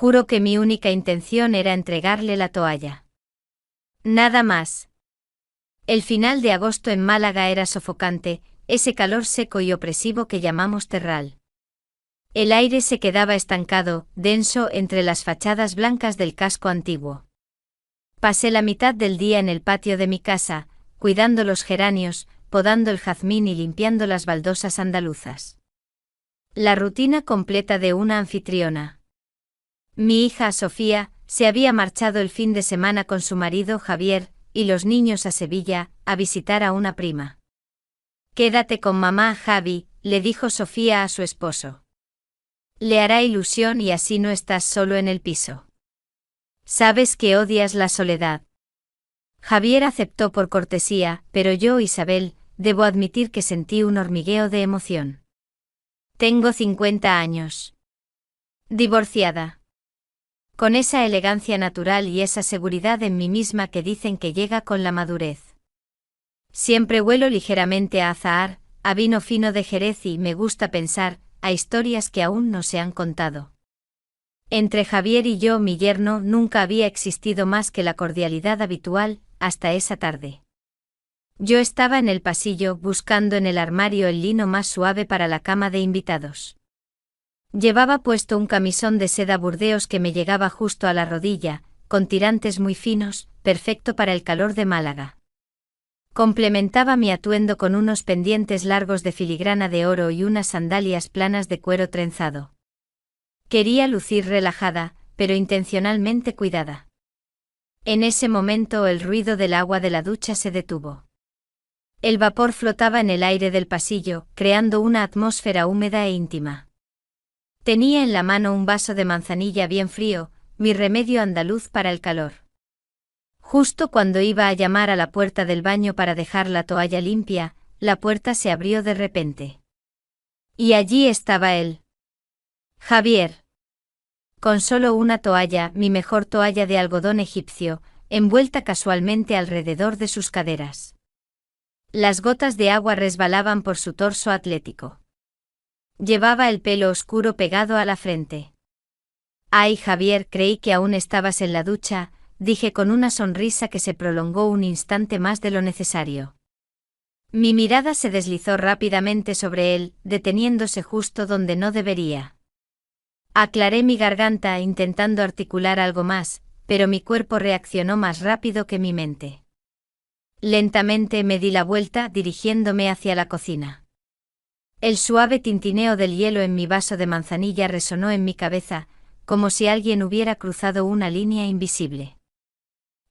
Juro que mi única intención era entregarle la toalla. Nada más. El final de agosto en Málaga era sofocante, ese calor seco y opresivo que llamamos terral. El aire se quedaba estancado, denso entre las fachadas blancas del casco antiguo. Pasé la mitad del día en el patio de mi casa, cuidando los geranios, podando el jazmín y limpiando las baldosas andaluzas. La rutina completa de una anfitriona. Mi hija Sofía se había marchado el fin de semana con su marido Javier y los niños a Sevilla, a visitar a una prima. «Quédate con mamá, Javi», le dijo Sofía a su esposo. «Le hará ilusión y así no estás solo en el piso. Sabes que odias la soledad». Javier aceptó por cortesía, pero yo, Isabel, debo admitir que sentí un hormigueo de emoción. Tengo 50 años. Divorciada. Con esa elegancia natural y esa seguridad en mí misma que dicen que llega con la madurez. Siempre huelo ligeramente a azahar, a vino fino de Jerez y me gusta pensar, a historias que aún no se han contado. Entre Javier y yo, mi yerno, nunca había existido más que la cordialidad habitual, hasta esa tarde. Yo estaba en el pasillo buscando en el armario el lino más suave para la cama de invitados. Llevaba puesto un camisón de seda burdeos que me llegaba justo a la rodilla, con tirantes muy finos, perfecto para el calor de Málaga. Complementaba mi atuendo con unos pendientes largos de filigrana de oro y unas sandalias planas de cuero trenzado. Quería lucir relajada, pero intencionalmente cuidada. En ese momento el ruido del agua de la ducha se detuvo. El vapor flotaba en el aire del pasillo, creando una atmósfera húmeda e íntima. Tenía en la mano un vaso de manzanilla bien frío, mi remedio andaluz para el calor. Justo cuando iba a llamar a la puerta del baño para dejar la toalla limpia, la puerta se abrió de repente. Y allí estaba él. Javier. Con solo una toalla, mi mejor toalla de algodón egipcio, envuelta casualmente alrededor de sus caderas. Las gotas de agua resbalaban por su torso atlético. Llevaba el pelo oscuro pegado a la frente. «Ay, Javier, creí que aún estabas en la ducha», dije con una sonrisa que se prolongó un instante más de lo necesario. Mi mirada se deslizó rápidamente sobre él, deteniéndose justo donde no debería. Aclaré mi garganta intentando articular algo más, pero mi cuerpo reaccionó más rápido que mi mente. Lentamente me di la vuelta dirigiéndome hacia la cocina. El suave tintineo del hielo en mi vaso de manzanilla resonó en mi cabeza, como si alguien hubiera cruzado una línea invisible.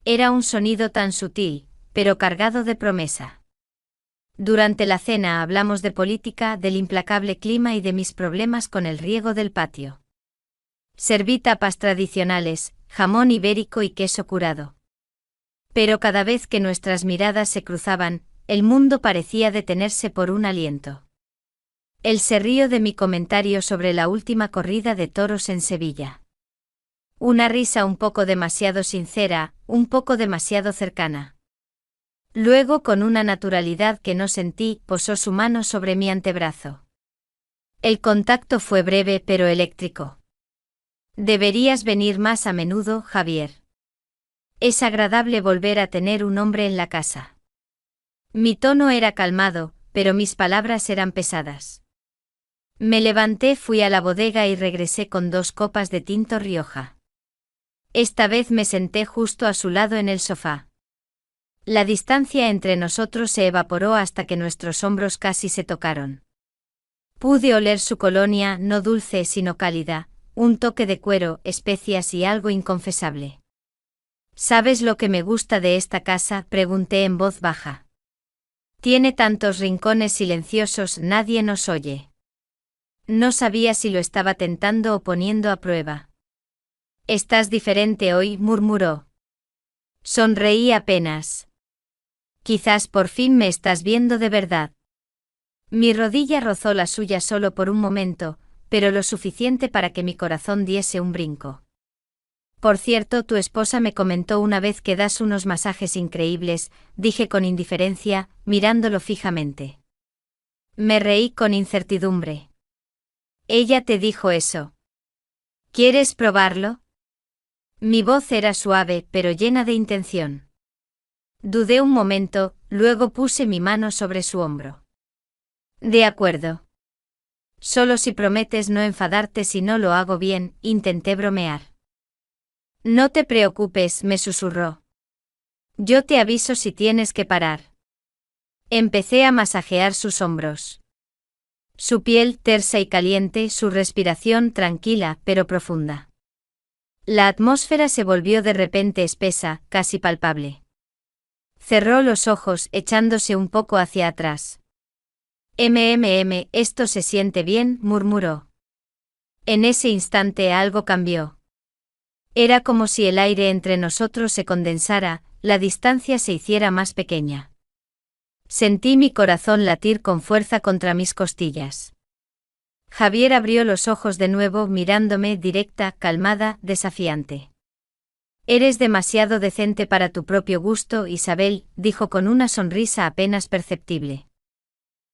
Era un sonido tan sutil, pero cargado de promesa. Durante la cena hablamos de política, del implacable clima y de mis problemas con el riego del patio. Serví tapas tradicionales, jamón ibérico y queso curado. Pero cada vez que nuestras miradas se cruzaban, el mundo parecía detenerse por un aliento. Él se rió de mi comentario sobre la última corrida de toros en Sevilla. Una risa un poco demasiado sincera, un poco demasiado cercana. Luego, con una naturalidad que no sentí, posó su mano sobre mi antebrazo. El contacto fue breve pero eléctrico. «Deberías venir más a menudo, Javier. Es agradable volver a tener un hombre en la casa». Mi tono era calmado, pero mis palabras eran pesadas. Me levanté, fui a la bodega y regresé con 2 copas de tinto Rioja. Esta vez me senté justo a su lado en el sofá. La distancia entre nosotros se evaporó hasta que nuestros hombros casi se tocaron. Pude oler su colonia, no dulce sino cálida, un toque de cuero, especias y algo inconfesable. «¿Sabes lo que me gusta de esta casa?», pregunté en voz baja. «Tiene tantos rincones silenciosos, nadie nos oye». No sabía si lo estaba tentando o poniendo a prueba. «Estás diferente hoy», murmuró. Sonreí apenas. «Quizás por fin me estás viendo de verdad». Mi rodilla rozó la suya solo por un momento, pero lo suficiente para que mi corazón diese un brinco. «Por cierto, tu esposa me comentó una vez que das unos masajes increíbles», dije con indiferencia, mirándolo fijamente. Me reí con incertidumbre. «¿Ella te dijo eso? ¿Quieres probarlo?». Mi voz era suave pero llena de intención. Dudé un momento, luego puse mi mano sobre su hombro. De acuerdo. Solo si prometes no enfadarte si no lo hago bien, intenté bromear. No te preocupes, me susurró. Yo te aviso si tienes que parar. Empecé a masajear sus hombros. Su piel tersa y caliente, su respiración tranquila pero profunda. La atmósfera se volvió de repente espesa, casi palpable. Cerró los ojos, echándose un poco hacia atrás. Esto se siente bien, murmuró. En ese instante algo cambió. Era como si el aire entre nosotros se condensara, la distancia se hiciera más pequeña. Sentí mi corazón latir con fuerza contra mis costillas. Javier abrió los ojos de nuevo mirándome directa, calmada, desafiante. Eres demasiado decente para tu propio gusto, Isabel, dijo con una sonrisa apenas perceptible.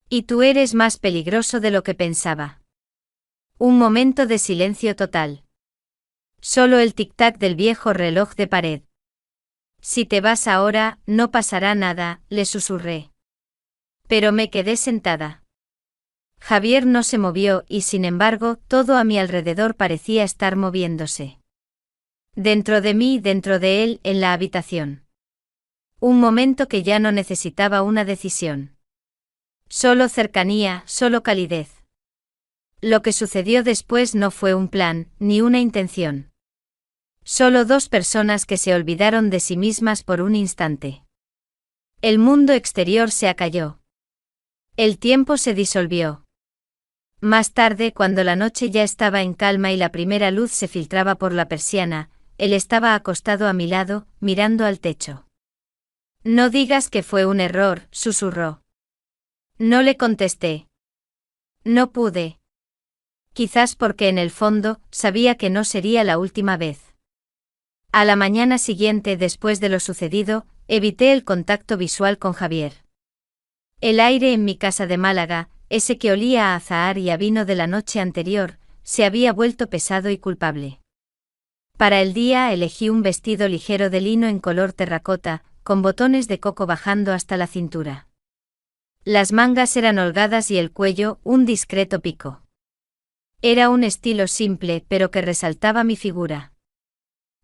Y tú eres más peligroso de lo que pensaba. Un momento de silencio total. Solo el tic-tac del viejo reloj de pared. Si te vas ahora, no pasará nada, le susurré. Pero me quedé sentada. Javier no se movió y sin embargo, todo a mi alrededor parecía estar moviéndose. Dentro de mí, dentro de él, en la habitación. Un momento que ya no necesitaba una decisión. Solo cercanía, solo calidez. Lo que sucedió después no fue un plan, ni una intención. Solo dos personas que se olvidaron de sí mismas por un instante. El mundo exterior se acalló. El tiempo se disolvió. Más tarde, cuando la noche ya estaba en calma y la primera luz se filtraba por la persiana, él estaba acostado a mi lado, mirando al techo. No digas que fue un error, susurró. No le contesté. No pude. Quizás porque en el fondo, sabía que no sería la última vez. A la mañana siguiente, después de lo sucedido, evité el contacto visual con Javier. El aire en mi casa de Málaga, ese que olía a azahar y a vino de la noche anterior, se había vuelto pesado y culpable. Para el día elegí un vestido ligero de lino en color terracota, con botones de coco bajando hasta la cintura. Las mangas eran holgadas y el cuello, un discreto pico. Era un estilo simple, pero que resaltaba mi figura.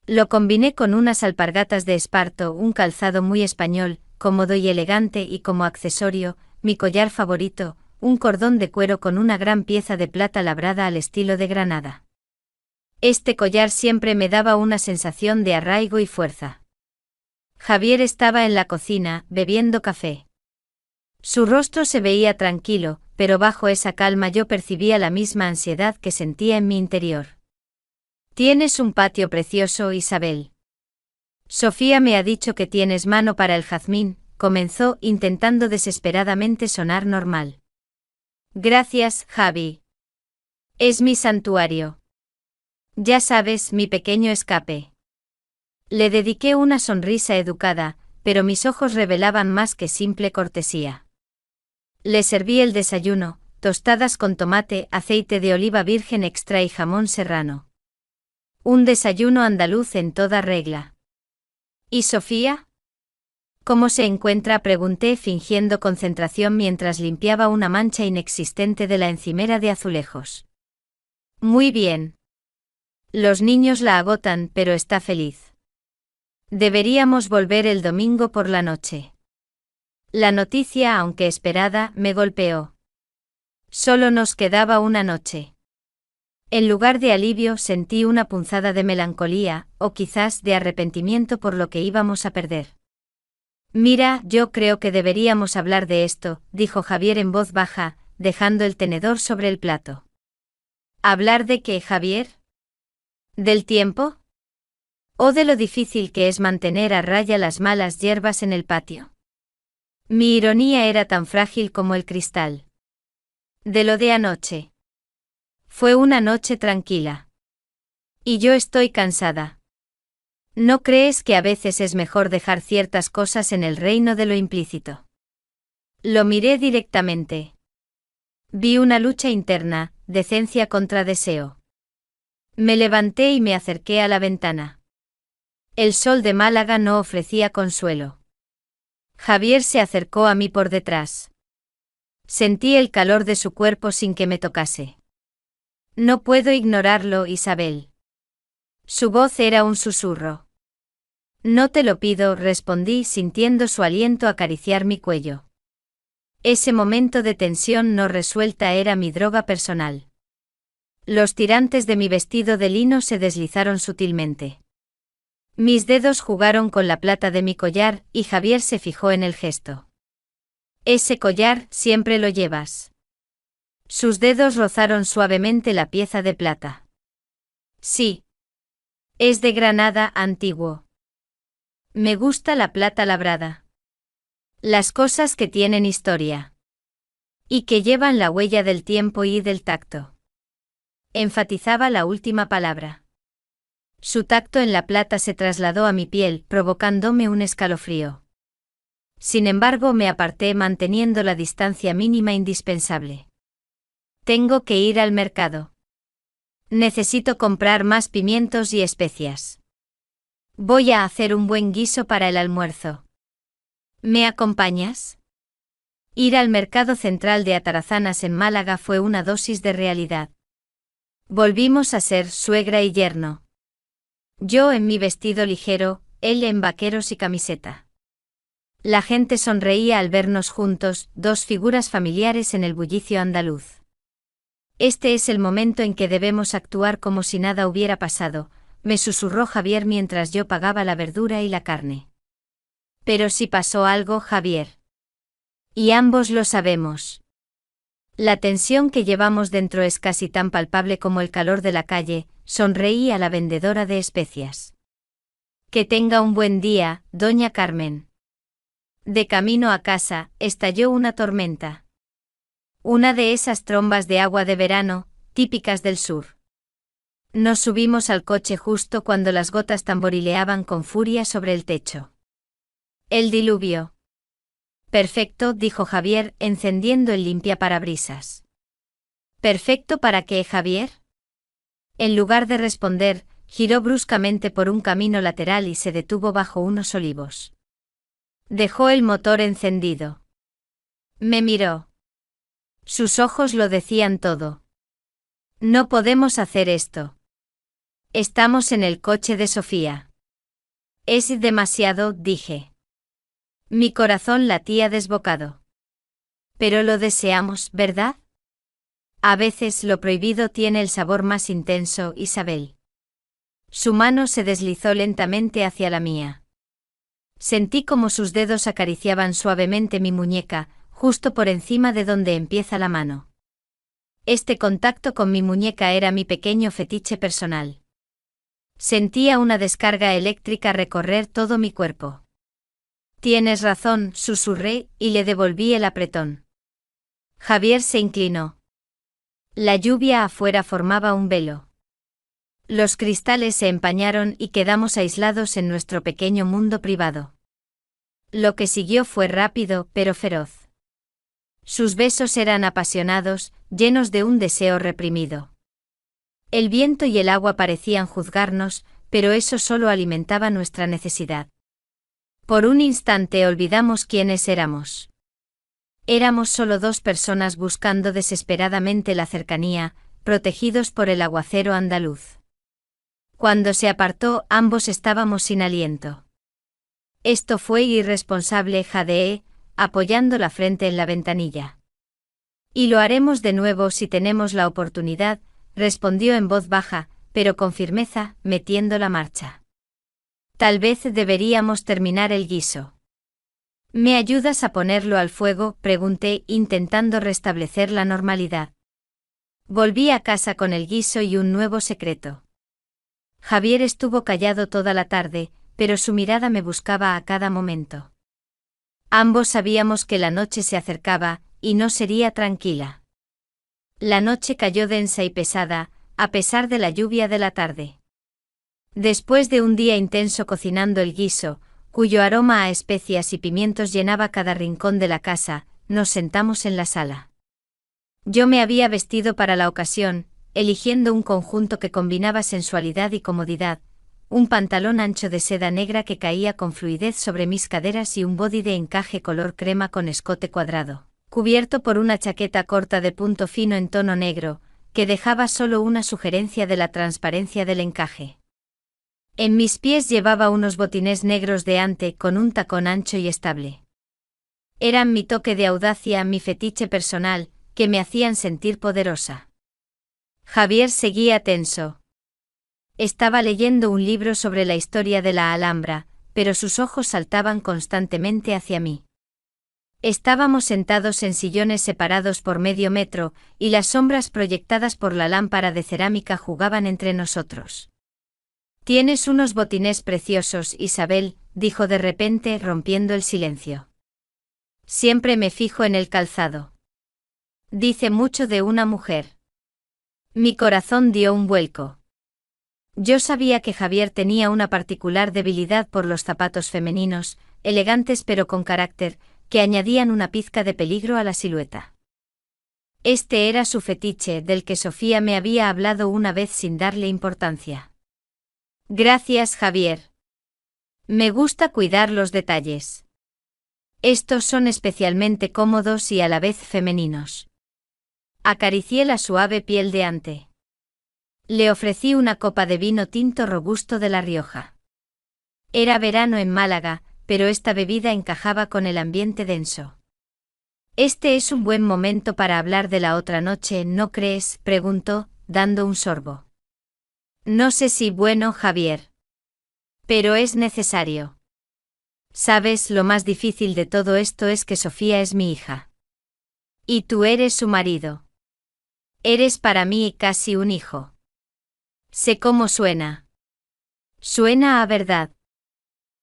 Lo combiné con unas alpargatas de esparto, un calzado muy español, cómodo y elegante, y como accesorio, mi collar favorito, un cordón de cuero con una gran pieza de plata labrada al estilo de Granada. Este collar siempre me daba una sensación de arraigo y fuerza. Javier estaba en la cocina, bebiendo café. Su rostro se veía tranquilo, pero bajo esa calma yo percibía la misma ansiedad que sentía en mi interior. Tienes un patio precioso, Isabel. Sofía me ha dicho que tienes mano para el jazmín, comenzó, intentando desesperadamente sonar normal. Gracias, Javi. Es mi santuario. Ya sabes, mi pequeño escape. Le dediqué una sonrisa educada, pero mis ojos revelaban más que simple cortesía. Le serví el desayuno, tostadas con tomate, aceite de oliva virgen extra y jamón serrano. Un desayuno andaluz en toda regla. ¿Y Sofía? ¿Cómo se encuentra?, pregunté fingiendo concentración mientras limpiaba una mancha inexistente de la encimera de azulejos. Muy bien. Los niños la agotan, pero está feliz. Deberíamos volver el domingo por la noche. La noticia, aunque esperada, me golpeó. Solo nos quedaba una noche. En lugar de alivio sentí una punzada de melancolía, o quizás de arrepentimiento por lo que íbamos a perder. Mira, yo creo que deberíamos hablar de esto, dijo Javier en voz baja, dejando el tenedor sobre el plato. ¿Hablar de qué, Javier? ¿Del tiempo? ¿O de lo difícil que es mantener a raya las malas hierbas en el patio? Mi ironía era tan frágil como el cristal. De lo de anoche. Fue una noche tranquila. Y yo estoy cansada. ¿No crees que a veces es mejor dejar ciertas cosas en el reino de lo implícito? Lo miré directamente. Vi una lucha interna, decencia contra deseo. Me levanté y me acerqué a la ventana. El sol de Málaga no ofrecía consuelo. Javier se acercó a mí por detrás. Sentí el calor de su cuerpo sin que me tocase. No puedo ignorarlo, Isabel. Su voz era un susurro. No te lo pido, respondí sintiendo su aliento acariciar mi cuello. Ese momento de tensión no resuelta era mi droga personal. Los tirantes de mi vestido de lino se deslizaron sutilmente. Mis dedos jugaron con la plata de mi collar y Javier se fijó en el gesto. Ese collar siempre lo llevas. Sus dedos rozaron suavemente la pieza de plata. Sí. Es de Granada, antiguo. Me gusta la plata labrada. Las cosas que tienen historia. Y que llevan la huella del tiempo y del tacto. Enfatizaba la última palabra. Su tacto en la plata se trasladó a mi piel, provocándome un escalofrío. Sin embargo, me aparté manteniendo la distancia mínima indispensable. Tengo que ir al mercado. Necesito comprar más pimientos y especias. Voy a hacer un buen guiso para el almuerzo. ¿Me acompañas? Ir al mercado central de Atarazanas en Málaga fue una dosis de realidad. Volvimos a ser suegra y yerno. Yo en mi vestido ligero, él en vaqueros y camiseta. La gente sonreía al vernos juntos, dos figuras familiares en el bullicio andaluz. Este es el momento en que debemos actuar como si nada hubiera pasado, me susurró Javier mientras yo pagaba la verdura y la carne. Pero si pasó algo, Javier. Y ambos lo sabemos. La tensión que llevamos dentro es casi tan palpable como el calor de la calle, sonreí a la vendedora de especias. Que tenga un buen día, doña Carmen. De camino a casa, estalló una tormenta. Una de esas trombas de agua de verano, típicas del sur. Nos subimos al coche justo cuando las gotas tamborileaban con furia sobre el techo. El diluvio. Perfecto, dijo Javier, encendiendo el limpiaparabrisas. ¿Perfecto para qué, Javier? En lugar de responder, giró bruscamente por un camino lateral y se detuvo bajo unos olivos. Dejó el motor encendido. Me miró. Sus ojos lo decían todo. No podemos hacer esto. Estamos en el coche de Sofía. Es demasiado, dije. Mi corazón latía desbocado. Pero lo deseamos, ¿verdad? A veces lo prohibido tiene el sabor más intenso, Isabel. Su mano se deslizó lentamente hacia la mía. Sentí como sus dedos acariciaban suavemente mi muñeca, justo por encima de donde empieza la mano. Este contacto con mi muñeca era mi pequeño fetiche personal. Sentía una descarga eléctrica recorrer todo mi cuerpo. Tienes razón, susurré, y le devolví el apretón. Javier se inclinó. La lluvia afuera formaba un velo. Los cristales se empañaron y quedamos aislados en nuestro pequeño mundo privado. Lo que siguió fue rápido, pero feroz. Sus besos eran apasionados, llenos de un deseo reprimido. El viento y el agua parecían juzgarnos, pero eso solo alimentaba nuestra necesidad. Por un instante olvidamos quiénes éramos. Éramos solo dos personas buscando desesperadamente la cercanía, protegidos por el aguacero andaluz. Cuando se apartó, ambos estábamos sin aliento. Esto fue irresponsable, jadeé, apoyando la frente en la ventanilla. Y lo haremos de nuevo si tenemos la oportunidad, respondió en voz baja, pero con firmeza, metiendo la marcha. Tal vez deberíamos terminar el guiso. ¿Me ayudas a ponerlo al fuego?, pregunté, intentando restablecer la normalidad. Volví a casa con el guiso y un nuevo secreto. Javier estuvo callado toda la tarde, pero su mirada me buscaba a cada momento. Ambos sabíamos que la noche se acercaba, y no sería tranquila. La noche cayó densa y pesada, a pesar de la lluvia de la tarde. Después de un día intenso cocinando el guiso, cuyo aroma a especias y pimientos llenaba cada rincón de la casa, nos sentamos en la sala. Yo me había vestido para la ocasión, eligiendo un conjunto que combinaba sensualidad y comodidad, un pantalón ancho de seda negra que caía con fluidez sobre mis caderas y un body de encaje color crema con escote cuadrado, cubierto por una chaqueta corta de punto fino en tono negro, que dejaba solo una sugerencia de la transparencia del encaje. En mis pies llevaba unos botines negros de ante con un tacón ancho y estable. Eran mi toque de audacia, mi fetiche personal, que me hacían sentir poderosa. Javier seguía tenso. Estaba leyendo un libro sobre la historia de la Alhambra, pero sus ojos saltaban constantemente hacia mí. Estábamos sentados en sillones separados por medio metro, y las sombras proyectadas por la lámpara de cerámica jugaban entre nosotros. «Tienes unos botines preciosos, Isabel», dijo de repente, rompiendo el silencio. «Siempre me fijo en el calzado. Dice mucho de una mujer». Mi corazón dio un vuelco. Yo sabía que Javier tenía una particular debilidad por los zapatos femeninos, elegantes pero con carácter, que añadían una pizca de peligro a la silueta. Este era su fetiche, del que Sofía me había hablado una vez sin darle importancia. «Gracias, Javier. Me gusta cuidar los detalles. Estos son especialmente cómodos y a la vez femeninos». Acaricié la suave piel de ante. Le ofrecí una copa de vino tinto robusto de La Rioja. Era verano en Málaga, pero esta bebida encajaba con el ambiente denso. «Este es un buen momento para hablar de la otra noche, ¿no crees?», preguntó, dando un sorbo. «No sé si bueno, Javier. Pero es necesario. Sabes, lo más difícil de todo esto es que Sofía es mi hija. Y tú eres su marido. Eres para mí casi un hijo. Sé cómo suena. Suena a verdad.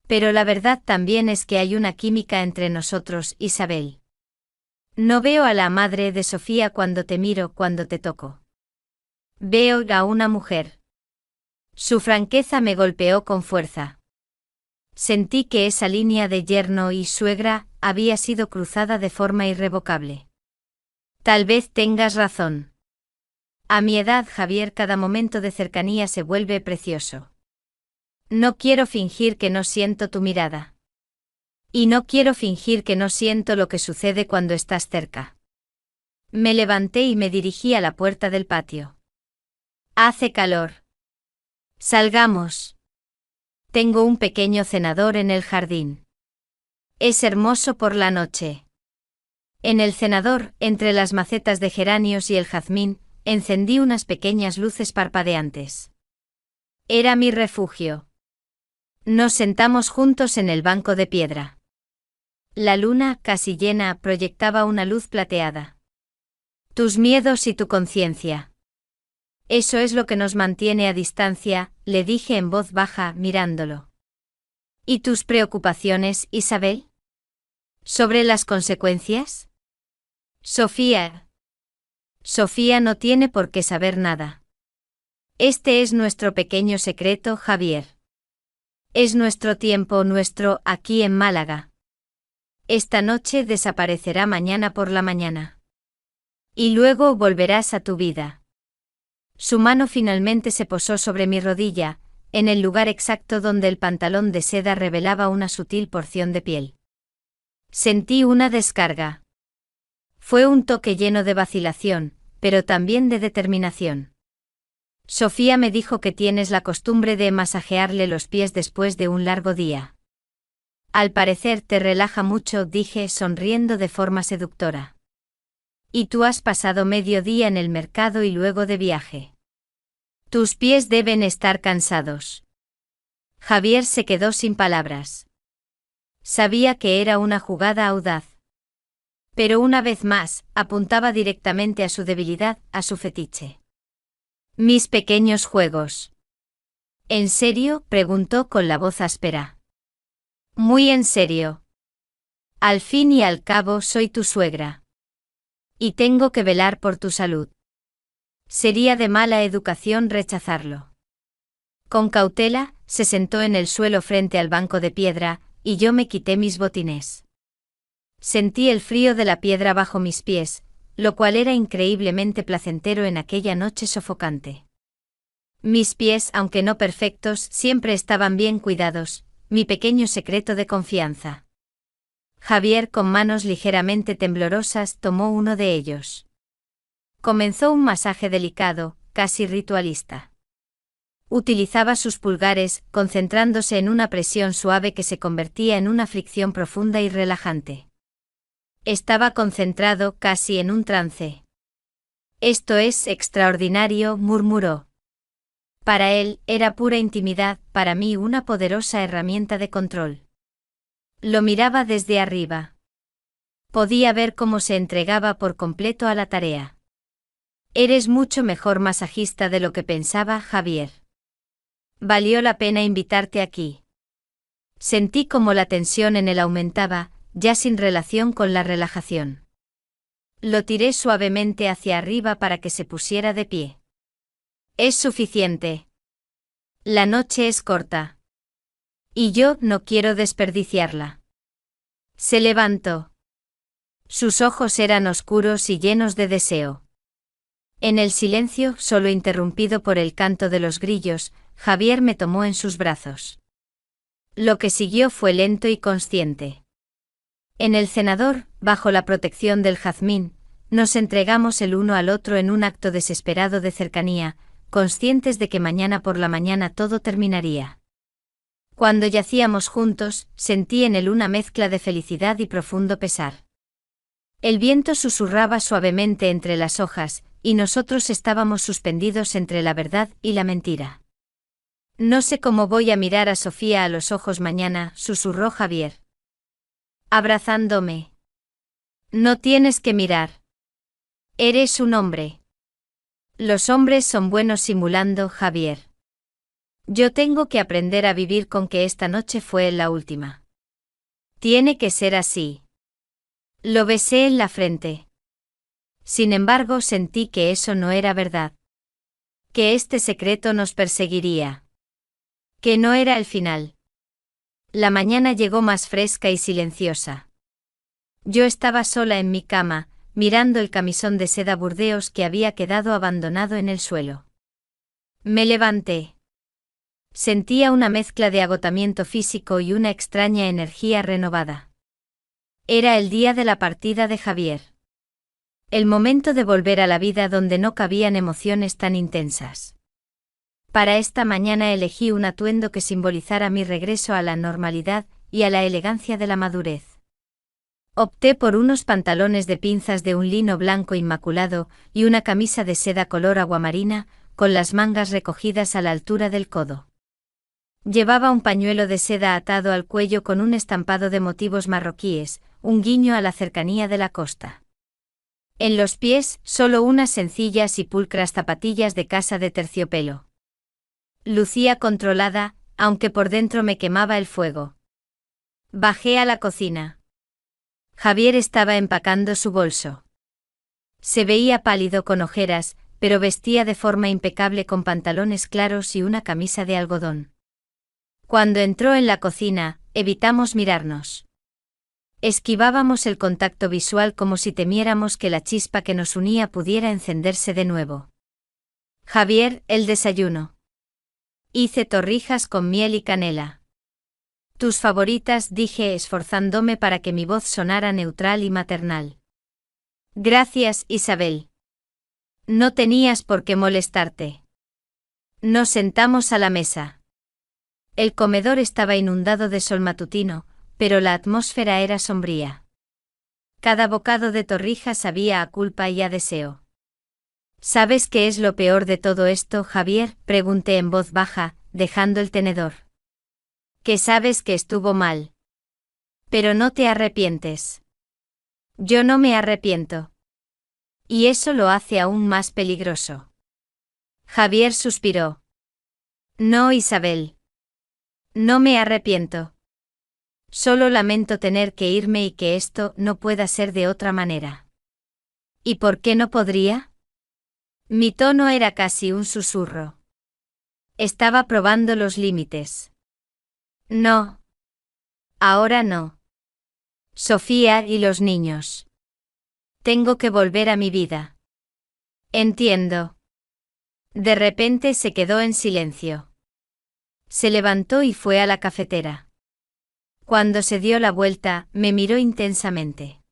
Pero la verdad también es que hay una química entre nosotros, Isabel. No veo a la madre de Sofía cuando te miro, cuando te toco. Veo a una mujer». Su franqueza me golpeó con fuerza. Sentí que esa línea de yerno y suegra había sido cruzada de forma irrevocable. «Tal vez tengas razón. A mi edad, Javier, cada momento de cercanía se vuelve precioso. No quiero fingir que no siento tu mirada. Y no quiero fingir que no siento lo que sucede cuando estás cerca». Me levanté y me dirigí a la puerta del patio. «Hace calor. Salgamos. Tengo un pequeño cenador en el jardín. Es hermoso por la noche». En el cenador, entre las macetas de geranios y el jazmín, encendí unas pequeñas luces parpadeantes. Era mi refugio. Nos sentamos juntos en el banco de piedra. La luna, casi llena, proyectaba una luz plateada. «Tus miedos y tu conciencia. Eso es lo que nos mantiene a distancia», le dije en voz baja, mirándolo. «¿Y tus preocupaciones, Isabel? ¿Sobre las consecuencias? Sofía. Sofía no tiene por qué saber nada. Este es nuestro pequeño secreto, Javier. Es nuestro tiempo, nuestro aquí en Málaga. Esta noche desaparecerá mañana por la mañana. Y luego volverás a tu vida». Su mano finalmente se posó sobre mi rodilla, en el lugar exacto donde el pantalón de seda revelaba una sutil porción de piel. Sentí una descarga. Fue un toque lleno de vacilación, pero también de determinación. «Sofía me dijo que tienes la costumbre de masajearle los pies después de un largo día. Al parecer te relaja mucho», dije sonriendo de forma seductora. «Y tú has pasado medio día en el mercado y luego de viaje. Tus pies deben estar cansados». Javier se quedó sin palabras. Sabía que era una jugada audaz. Pero una vez más, apuntaba directamente a su debilidad, a su fetiche. «Mis pequeños juegos». «¿En serio?», preguntó con la voz áspera. «Muy en serio. Al fin y al cabo soy tu suegra. Y tengo que velar por tu salud. Sería de mala educación rechazarlo». Con cautela, se sentó en el suelo frente al banco de piedra, y yo me quité mis botines. Sentí el frío de la piedra bajo mis pies, lo cual era increíblemente placentero en aquella noche sofocante. Mis pies, aunque no perfectos, siempre estaban bien cuidados, mi pequeño secreto de confianza. Javier, con manos ligeramente temblorosas, tomó uno de ellos. Comenzó un masaje delicado, casi ritualista. Utilizaba sus pulgares, concentrándose en una presión suave que se convertía en una fricción profunda y relajante. Estaba concentrado, casi en un trance. Esto es extraordinario, murmuró. Para él, era pura intimidad, para mí una poderosa herramienta de control. Lo miraba desde arriba. Podía ver cómo se entregaba por completo a la tarea. Eres mucho mejor masajista de lo que pensaba, Javier. Valió la pena invitarte aquí. Sentí como la tensión en él aumentaba, ya sin relación con la relajación. Lo tiré suavemente hacia arriba para que se pusiera de pie. Es suficiente. La noche es corta. Y yo no quiero desperdiciarla. Se levantó. Sus ojos eran oscuros y llenos de deseo. En el silencio, solo interrumpido por el canto de los grillos, Javier me tomó en sus brazos. Lo que siguió fue lento y consciente. En el cenador, bajo la protección del jazmín, nos entregamos el uno al otro en un acto desesperado de cercanía, conscientes de que mañana por la mañana todo terminaría. Cuando yacíamos juntos, sentí en él una mezcla de felicidad y profundo pesar. El viento susurraba suavemente entre las hojas, y nosotros estábamos suspendidos entre la verdad y la mentira. No sé cómo voy a mirar a Sofía a los ojos mañana, susurró Javier. Abrazándome. No tienes que mirar. Eres un hombre. Los hombres son buenos simulando, Javier. Yo tengo que aprender a vivir con que esta noche fue la última. Tiene que ser así. Lo besé en la frente. Sin embargo, sentí que eso no era verdad. Que este secreto nos perseguiría. Que no era el final. La mañana llegó más fresca y silenciosa. Yo estaba sola en mi cama, mirando el camisón de seda burdeos que había quedado abandonado en el suelo. Me levanté. Sentía una mezcla de agotamiento físico y una extraña energía renovada. Era el día de la partida de Javier. El momento de volver a la vida donde no cabían emociones tan intensas. Para esta mañana elegí un atuendo que simbolizara mi regreso a la normalidad y a la elegancia de la madurez. Opté por unos pantalones de pinzas de un lino blanco inmaculado y una camisa de seda color aguamarina, con las mangas recogidas a la altura del codo. Llevaba un pañuelo de seda atado al cuello con un estampado de motivos marroquíes, un guiño a la cercanía de la costa. En los pies, solo unas sencillas y pulcras zapatillas de casa de terciopelo. Lucía controlada, aunque por dentro me quemaba el fuego. Bajé a la cocina. Javier estaba empacando su bolso. Se veía pálido con ojeras, pero vestía de forma impecable con pantalones claros y una camisa de algodón. Cuando entró en la cocina, evitamos mirarnos. Esquivábamos el contacto visual como si temiéramos que la chispa que nos unía pudiera encenderse de nuevo. Javier, el desayuno. Hice torrijas con miel y canela. Tus favoritas, dije esforzándome para que mi voz sonara neutral y maternal. Gracias, Isabel. No tenías por qué molestarte. Nos sentamos a la mesa. El comedor estaba inundado de sol matutino, pero la atmósfera era sombría. Cada bocado de torrijas sabía a culpa y a deseo. ¿Sabes qué es lo peor de todo esto, Javier?, pregunté en voz baja, dejando el tenedor. Que sabes que estuvo mal. Pero no te arrepientes. Yo no me arrepiento. Y eso lo hace aún más peligroso. Javier suspiró. No, Isabel. No me arrepiento. Solo lamento tener que irme y que esto no pueda ser de otra manera. ¿Y por qué no podría? Mi tono era casi un susurro. Estaba probando los límites. No. Ahora no. Sofía y los niños. Tengo que volver a mi vida. Entiendo. De repente se quedó en silencio. Se levantó y fue a la cafetera. Cuando se dio la vuelta, me miró intensamente.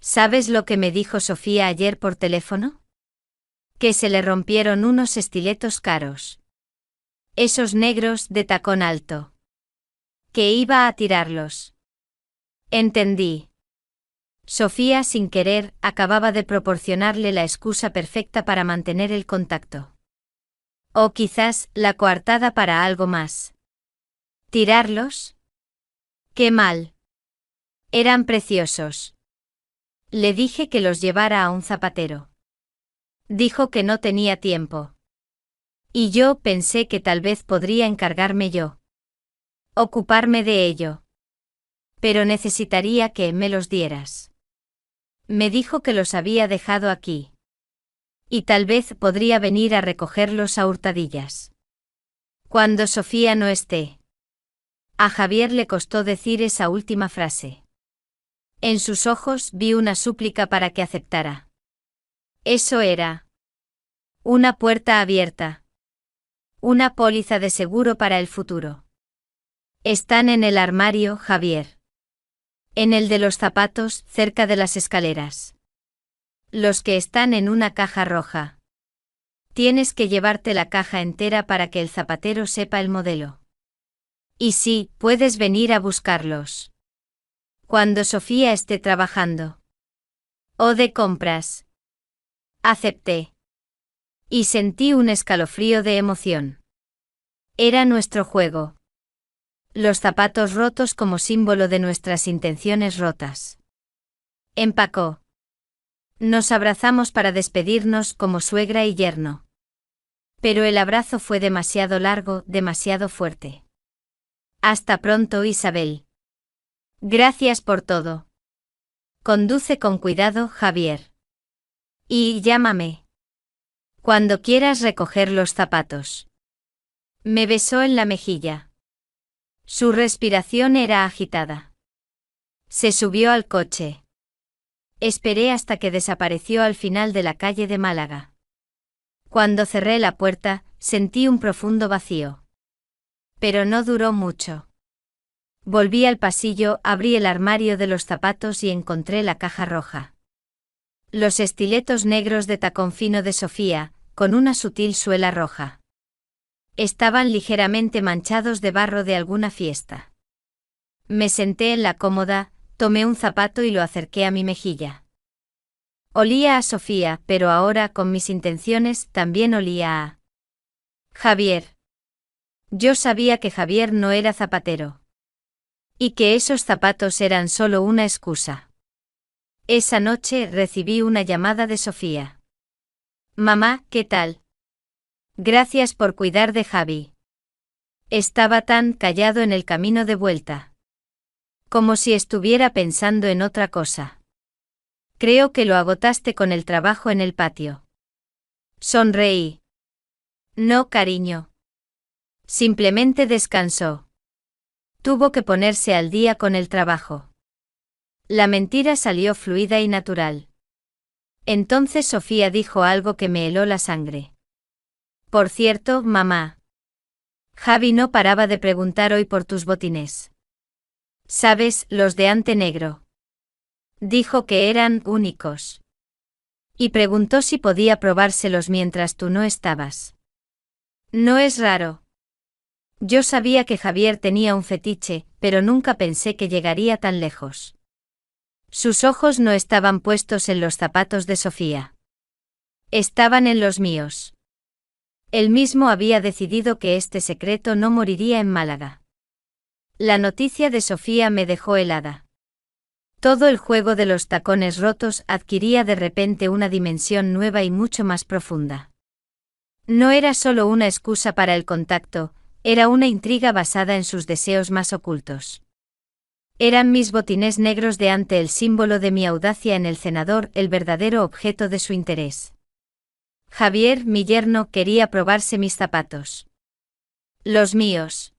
¿Sabes lo que me dijo Sofía ayer por teléfono? Que se le rompieron unos estiletos caros. Esos negros de tacón alto. Que iba a tirarlos. Entendí. Sofía, sin querer, acababa de proporcionarle la excusa perfecta para mantener el contacto. O quizás, la coartada para algo más. ¿Tirarlos? ¡Qué mal! Eran preciosos. Le dije que los llevara a un zapatero. Dijo que no tenía tiempo. Y yo pensé que tal vez podría encargarme yo. Ocuparme de ello. Pero necesitaría que me los dieras. Me dijo que los había dejado aquí. Y tal vez podría venir a recogerlos a hurtadillas. Cuando Sofía no esté. A Javier le costó decir esa última frase. En sus ojos vi una súplica para que aceptara. Eso era. Una puerta abierta. Una póliza de seguro para el futuro. Están en el armario, Javier. En el de los zapatos, cerca de las escaleras. Los que están en una caja roja. Tienes que llevarte la caja entera para que el zapatero sepa el modelo. Y sí, puedes venir a buscarlos. Cuando Sofía esté trabajando. O de compras. Acepté. Y sentí un escalofrío de emoción. Era nuestro juego. Los zapatos rotos como símbolo de nuestras intenciones rotas. Empacó. Nos abrazamos para despedirnos como suegra y yerno. Pero el abrazo fue demasiado largo, demasiado fuerte. Hasta pronto, Isabel. Gracias por todo. Conduce con cuidado, Javier. Y llámame. Cuando quieras recoger los zapatos. Me besó en la mejilla. Su respiración era agitada. Se subió al coche. Esperé hasta que desapareció al final de la calle de Málaga. Cuando cerré la puerta, sentí un profundo vacío. Pero no duró mucho. Volví al pasillo, abrí el armario de los zapatos y encontré la caja roja. Los estiletos negros de tacón fino de Sofía, con una sutil suela roja. Estaban ligeramente manchados de barro de alguna fiesta. Me senté en la cómoda, tomé un zapato y lo acerqué a mi mejilla. Olía a Sofía, pero ahora con mis intenciones también olía a Javier. Yo sabía que Javier no era zapatero. Y que esos zapatos eran solo una excusa. Esa noche recibí una llamada de Sofía. Mamá, ¿qué tal? Gracias por cuidar de Javi. Estaba tan callado en el camino de vuelta. Como si estuviera pensando en otra cosa. Creo que lo agotaste con el trabajo en el patio. Sonreí. No, cariño. Simplemente descansó. Tuvo que ponerse al día con el trabajo. La mentira salió fluida y natural. Entonces Sofía dijo algo que me heló la sangre. Por cierto, mamá. Javi no paraba de preguntar hoy por tus botines. ¿Sabes, los de ante negro? Dijo que eran únicos. Y preguntó si podía probárselos mientras tú no estabas. No es raro. Yo sabía que Javier tenía un fetiche, pero nunca pensé que llegaría tan lejos. Sus ojos no estaban puestos en los zapatos de Sofía. Estaban en los míos. Él mismo había decidido que este secreto no moriría en Málaga. La noticia de Sofía me dejó helada. Todo el juego de los tacones rotos adquiría de repente una dimensión nueva y mucho más profunda. No era solo una excusa para el contacto, era una intriga basada en sus deseos más ocultos. Eran mis botines negros de ante, el símbolo de mi audacia en el cenador, el verdadero objeto de su interés. Javier, mi yerno, quería probarse mis zapatos. Los míos.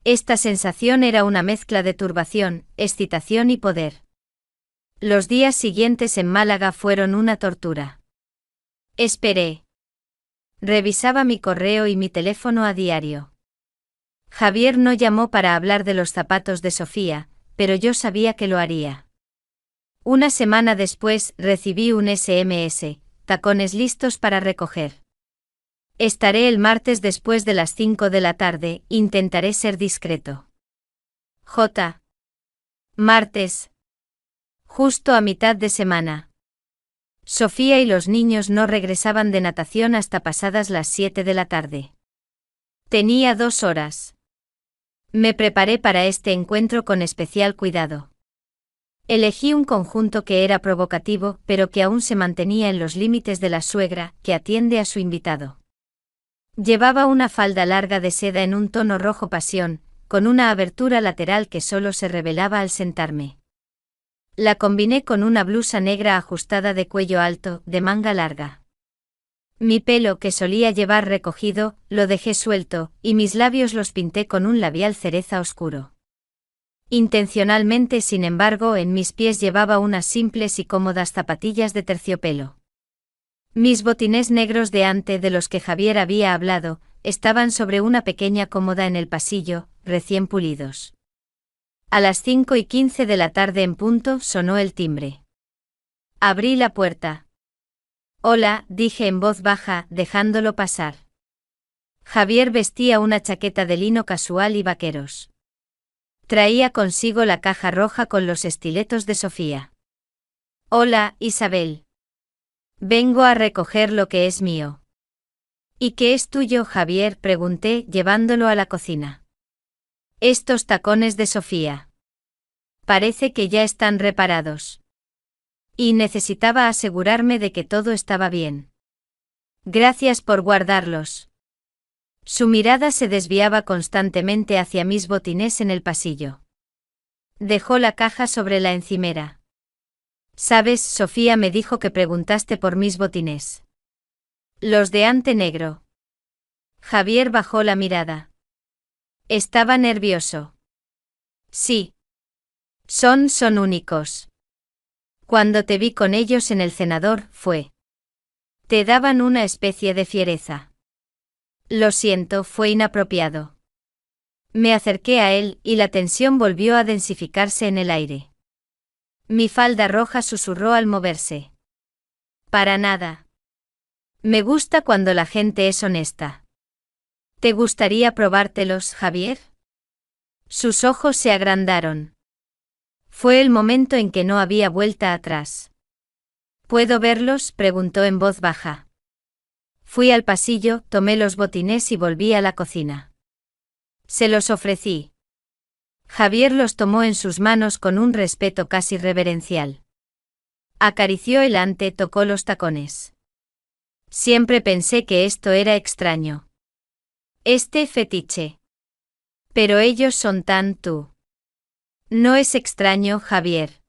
Esta sensación era una mezcla de turbación, excitación y poder. Los días siguientes en Málaga fueron una tortura. Esperé. Revisaba mi correo y mi teléfono a diario. Javier no llamó para hablar de los zapatos de Sofía, pero yo sabía que lo haría. Una semana después recibí un SMS, tacones listos para recoger. Estaré el martes después de las 5 de la tarde, intentaré ser discreto. J. Martes. Justo a mitad de semana. Sofía y los niños no regresaban de natación hasta pasadas las 7 de la tarde. Tenía 2 horas. Me preparé para este encuentro con especial cuidado. Elegí un conjunto que era provocativo, pero que aún se mantenía en los límites de la suegra, que atiende a su invitado. Llevaba una falda larga de seda en un tono rojo pasión, con una abertura lateral que solo se revelaba al sentarme. La combiné con una blusa negra ajustada de cuello alto, de manga larga. Mi pelo, que solía llevar recogido, lo dejé suelto, y mis labios los pinté con un labial cereza oscuro. Intencionalmente, sin embargo, en mis pies llevaba unas simples y cómodas zapatillas de terciopelo. Mis botines negros de ante de los que Javier había hablado, estaban sobre una pequeña cómoda en el pasillo, recién pulidos. A las 5:15 de la tarde en punto sonó el timbre. Abrí la puerta. Hola, dije en voz baja, dejándolo pasar. Javier vestía una chaqueta de lino casual y vaqueros. Traía consigo la caja roja con los estiletos de Sofía. Hola, Isabel. Vengo a recoger lo que es mío. ¿Y qué es tuyo, Javier?, pregunté, llevándolo a la cocina. Estos tacones de Sofía. Parece que ya están reparados. Y necesitaba asegurarme de que todo estaba bien. Gracias por guardarlos. Su mirada se desviaba constantemente hacia mis botines en el pasillo. Dejó la caja sobre la encimera. ¿Sabes? Sofía me dijo que preguntaste por mis botines. Los de ante negro. Javier bajó la mirada. Estaba nervioso. Sí. Son únicos. Cuando te vi con ellos en el cenador, fue. Te daban una especie de fiereza. Lo siento, fue inapropiado. Me acerqué a él y la tensión volvió a densificarse en el aire. Mi falda roja susurró al moverse. Para nada. Me gusta cuando la gente es honesta. ¿Te gustaría probártelos, Javier? Sus ojos se agrandaron. Fue el momento en que no había vuelta atrás. ¿Puedo verlos?, preguntó en voz baja. Fui al pasillo, tomé los botines y volví a la cocina. Se los ofrecí. Javier los tomó en sus manos con un respeto casi reverencial. Acarició el ante, tocó los tacones. Siempre pensé que esto era extraño. Este fetiche. Pero ellos son tan tú. No es extraño, Javier.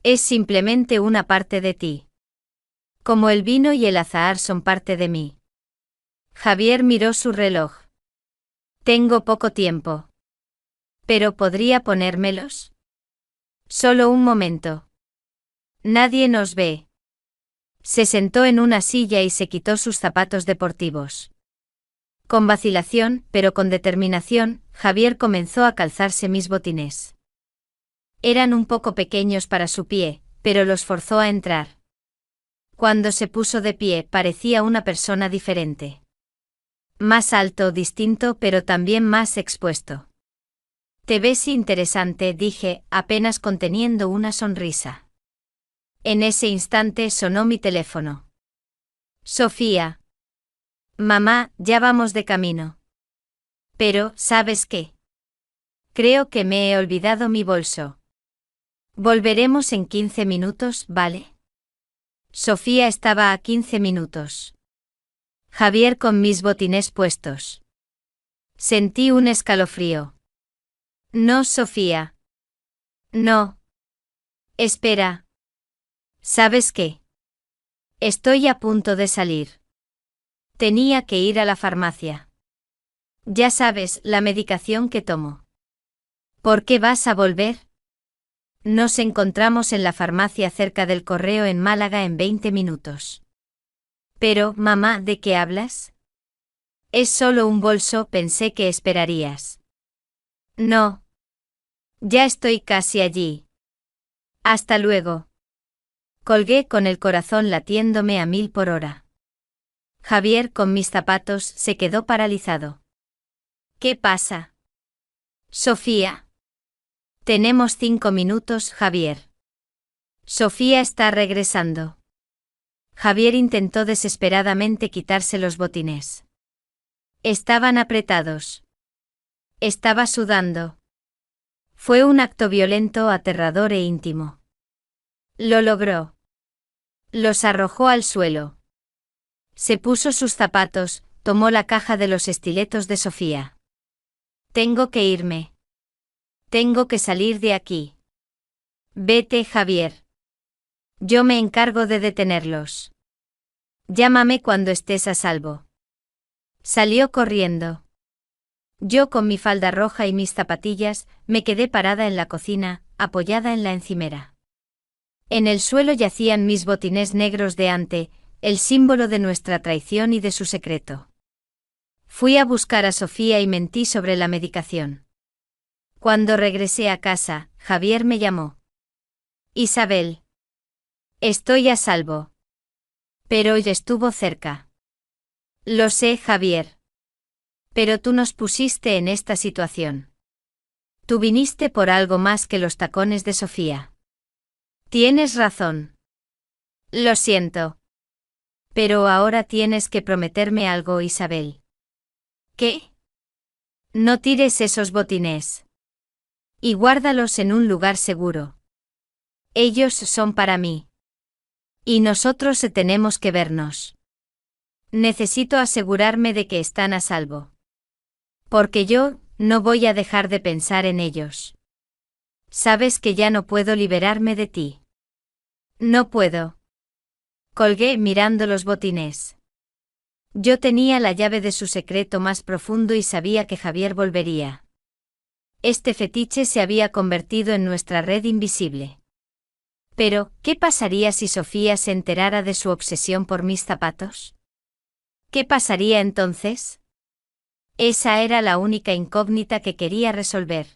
Es simplemente una parte de ti. Como el vino y el azahar son parte de mí. Javier miró su reloj. Tengo poco tiempo. ¿Pero podría ponérmelos? Solo un momento. Nadie nos ve. Se sentó en una silla y se quitó sus zapatos deportivos. Con vacilación, pero con determinación, Javier comenzó a calzarse mis botines. Eran un poco pequeños para su pie, pero los forzó a entrar. Cuando se puso de pie, parecía una persona diferente. Más alto, distinto, pero también más expuesto. Te ves interesante, dije, apenas conteniendo una sonrisa. En ese instante sonó mi teléfono. Sofía. Mamá, ya vamos de camino. Pero, ¿sabes qué? Creo que me he olvidado mi bolso. Volveremos en 15 minutos, ¿vale? Sofía estaba a 15 minutos. Javier con mis botines puestos. Sentí un escalofrío. No, Sofía. No. Espera. ¿Sabes qué? Estoy a punto de salir. Tenía que ir a la farmacia. Ya sabes, la medicación que tomo. ¿Por qué vas a volver? Nos encontramos en la farmacia cerca del Correo en Málaga en 20 minutos. Pero, mamá, ¿de qué hablas? Es solo un bolso, pensé que esperarías. No. Ya estoy casi allí. Hasta luego. Colgué con el corazón latiéndome a 1000 por hora. Javier, con mis zapatos, se quedó paralizado. ¿Qué pasa? Sofía. Tenemos 5 minutos, Javier. Sofía está regresando. Javier intentó desesperadamente quitarse los botines. Estaban apretados. Estaba sudando. Fue un acto violento, aterrador e íntimo. Lo logró. Los arrojó al suelo. Se puso sus zapatos, tomó la caja de los estiletos de Sofía. Tengo que irme. Tengo que salir de aquí. Vete, Javier. Yo me encargo de detenerlos. Llámame cuando estés a salvo. Salió corriendo. Yo, con mi falda roja y mis zapatillas, me quedé parada en la cocina, apoyada en la encimera. En el suelo yacían mis botines negros de ante, el símbolo de nuestra traición y de su secreto. Fui a buscar a Sofía y mentí sobre la medicación. Cuando regresé a casa, Javier me llamó. Isabel. Estoy a salvo. Pero hoy estuvo cerca. Lo sé, Javier. Pero tú nos pusiste en esta situación. Tú viniste por algo más que los tacones de Sofía. Tienes razón. Lo siento. Pero ahora tienes que prometerme algo, Isabel. ¿Qué? No tires esos botines. Y guárdalos en un lugar seguro. Ellos son para mí. Y nosotros tenemos que vernos. Necesito asegurarme de que están a salvo. Porque yo, no voy a dejar de pensar en ellos. Sabes que ya no puedo liberarme de ti. No puedo. Colgué mirando los botines. Yo tenía la llave de su secreto más profundo y sabía que Javier volvería. Este fetiche se había convertido en nuestra red invisible. Pero, ¿qué pasaría si Sofía se enterara de su obsesión por mis zapatos? ¿Qué pasaría entonces? Esa era la única incógnita que quería resolver.